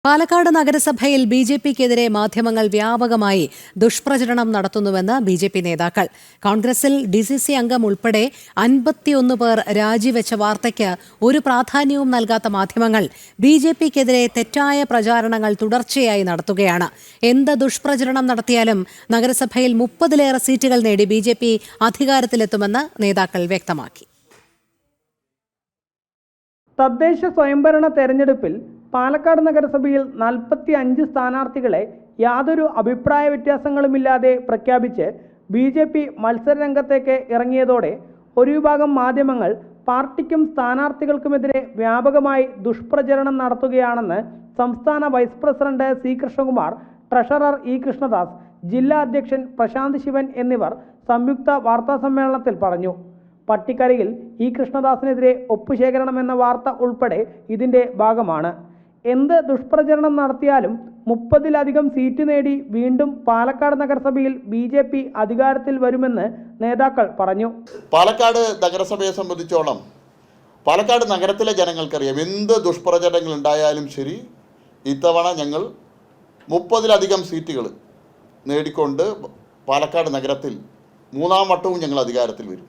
പാലക്കാട് നഗരസഭയിൽ ബി.ജെ.പിക്കെതിരെ മാധ്യമങ്ങൾ വ്യാപകമായി ദുഷ്പ്രചരണം നടത്തുന്നുവെന്ന് ബി.ജെ.പി നേതാക്കൾ. കോൺഗ്രസിൽ ഡി.സി.സി അംഗം ഉൾപ്പെടെ 51 പേർ രാജിവെച്ച വാർത്തയ്ക്ക് ഒരു പ്രാധാന്യവും നൽകാത്ത മാധ്യമങ്ങൾ ബി.ജെ.പിക്കെതിരെ തെറ്റായ പ്രചാരണങ്ങൾ തുടർച്ചയായി നടത്തുകയാണ്. എന്ത് ദുഷ്പ്രചരണം നടത്തിയാലും നഗരസഭയിൽ 30-ലേറെ സീറ്റുകൾ നേടി ബി.ജെ.പി അധികാരത്തിലെത്തുമെന്ന് നേതാക്കൾ വ്യക്തമാക്കി. തദ്ദേശ സ്വയംഭരണ തെരഞ്ഞെടുപ്പിൽ പാലക്കാട് നഗരസഭയിൽ 45 സ്ഥാനാർത്ഥികളെ യാതൊരു അഭിപ്രായ വ്യത്യാസങ്ങളുമില്ലാതെ പ്രഖ്യാപിച്ച് ബി.ജെ.പി മത്സരരംഗത്തേക്ക് ഇറങ്ങിയതോടെ ഒരു വിഭാഗം മാധ്യമങ്ങൾ പാർട്ടിക്കും സ്ഥാനാർത്ഥികൾക്കുമെതിരെ വ്യാപകമായി ദുഷ്പ്രചരണം നടത്തുകയാണെന്ന് സംസ്ഥാന vice president C Krishnakumar, treasurer E Krishnadas, ജില്ലാ അധ്യക്ഷൻ പ്രശാന്ത് ശിവൻ എന്നിവർ സംയുക്ത വാർത്താസമ്മേളനത്തിൽ പറഞ്ഞു. പട്ടിക്കരയിൽ ഇ കൃഷ്ണദാസിനെതിരെ ഒപ്പുശേഖരണമെന്ന വാർത്ത ഉൾപ്പെടെ ഇതിന്റെ ഭാഗമാണ്. എന്ത് ദുഷ്പ്രചരണം നടത്തിയാലും 30-ലധികം സീറ്റ് നേടി വീണ്ടും പാലക്കാട് നഗരസഭയിൽ ബി.ജെ.പി അധികാരത്തിൽ വരുമെന്ന് നേതാക്കൾ പറഞ്ഞു. പാലക്കാട് നഗരസഭയെ സംബന്ധിച്ചോളം പാലക്കാട് നഗരത്തിലെ ജനങ്ങൾക്കറിയാം, എന്ത് ദുഷ്പ്രചരണങ്ങൾ ഉണ്ടായാലും ശരി, ഇത്തവണ ഞങ്ങൾ 30-ലധികം സീറ്റുകൾ നേടിക്കൊണ്ട് പാലക്കാട് നഗരത്തിൽ 3-ാം വട്ടവും ഞങ്ങൾ അധികാരത്തിൽ വരും.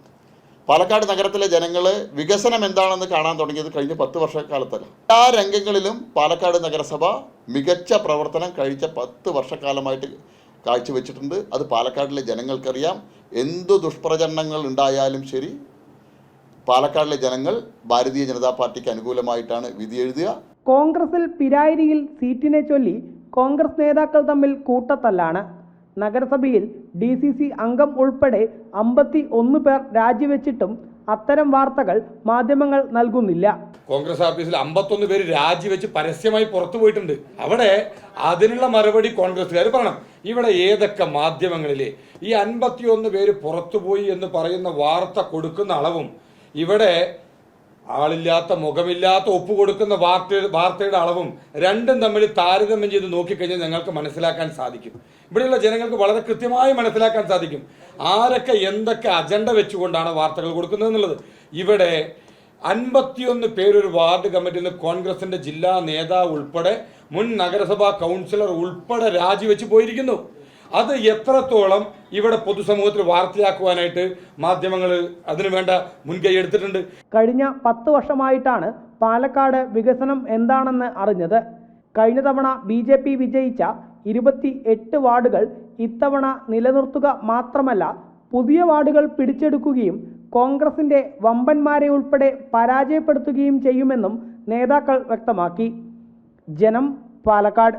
പാലക്കാട് നഗരത്തിലെ ജനങ്ങൾ വികസനം എന്താണെന്ന് കാണാൻ തുടങ്ങിയത് കഴിഞ്ഞ 10 വർഷക്കാലത്തല്ല. എല്ലാ രംഗങ്ങളിലും പാലക്കാട് നഗരസഭ മികച്ച പ്രവർത്തനം കഴിച്ച 10 വർഷക്കാലമായിട്ട് കാഴ്ചവെച്ചിട്ടുണ്ട്. അത് പാലക്കാടിലെ ജനങ്ങൾക്കറിയാം. എന്തു ദുഷ്പ്രചരണങ്ങൾ ഉണ്ടായാലും ശരി, പാലക്കാടിലെ ജനങ്ങൾ ഭാരതീയ ജനതാ പാർട്ടിക്ക് അനുകൂലമായിട്ടാണ് വിധി എഴുതുക. കോൺഗ്രസിൽ പിരായിരിയിൽ സീറ്റിനെ ചൊല്ലി കോൺഗ്രസ് നേതാക്കൾ തമ്മിൽ കൂട്ടത്തല്ലാണ്. നഗരസഭയിൽ ഡി.സി.സി അംഗം ഉൾപ്പെടെ 51 പേർ രാജിവെച്ചിട്ടും അത്തരം വാർത്തകൾ മാധ്യമങ്ങൾ നൽകുന്നില്ല. കോൺഗ്രസ് ഓഫീസിൽ 51 പേര് രാജിവെച്ച് പരസ്യമായി പുറത്തു പോയിട്ടുണ്ട്. അവിടെ അതിനുള്ള മറുപടി കോൺഗ്രസ്സുകാർ പറയണം. ഇവിടെ ഏതൊക്കെ മാധ്യമങ്ങളിലെ ഈ 51 പേര് പുറത്തുപോയി എന്ന് പറയുന്ന വാർത്ത കൊടുക്കുന്ന അളവും ഇവിടെ ആളില്ലാത്ത മുഖമില്ലാത്ത ഒപ്പ് കൊടുക്കുന്ന വാർത്തയുടെ അളവും രണ്ടും തമ്മിൽ താരതമ്യം ചെയ്ത് നോക്കിക്കഴിഞ്ഞാൽ ഞങ്ങൾക്ക് മനസ്സിലാക്കാൻ സാധിക്കും. ഇവിടെയുള്ള ജനങ്ങൾക്ക് വളരെ കൃത്യമായി മനസ്സിലാക്കാൻ സാധിക്കും ആരൊക്കെ എന്തൊക്കെ അജണ്ട വെച്ചുകൊണ്ടാണ് വാർത്തകൾ കൊടുക്കുന്നത് എന്നുള്ളത്. ഇവിടെ 51 പേരൊരു വാർഡ് കമ്മിറ്റിയിൽ നിന്ന് കോൺഗ്രസിന്റെ ജില്ലാ നേതാവ് ഉൾപ്പെടെ മുൻ നഗരസഭാ കൗൺസിലർ ഉൾപ്പെടെ രാജിവെച്ച് പോയിരിക്കുന്നു. അത് എത്രത്തോളം ഇവിടെ പൊതുസമൂഹത്തിൽ വാർത്തയാക്കുവാനായിട്ട് മാധ്യമങ്ങൾ അതിനുവേണ്ട മുൻകൈ എടുത്തിട്ടുണ്ട്. കഴിഞ്ഞ 10 വർഷമായിട്ടാണ് പാലക്കാട് വികസനം എന്താണെന്ന് അറിഞ്ഞത്. കഴിഞ്ഞ തവണ ബി.ജെ.പി വിജയിച്ച 28 വാർഡുകൾ ഇത്തവണ നിലനിർത്തുക മാത്രമല്ല, പുതിയ വാർഡുകൾ പിടിച്ചെടുക്കുകയും കോൺഗ്രസിന്റെ വമ്പന്മാരെ ഉൾപ്പെടെ പരാജയപ്പെടുത്തുകയും ചെയ്യുമെന്നും നേതാക്കൾ വ്യക്തമാക്കി. ജനം, പാലക്കാട്.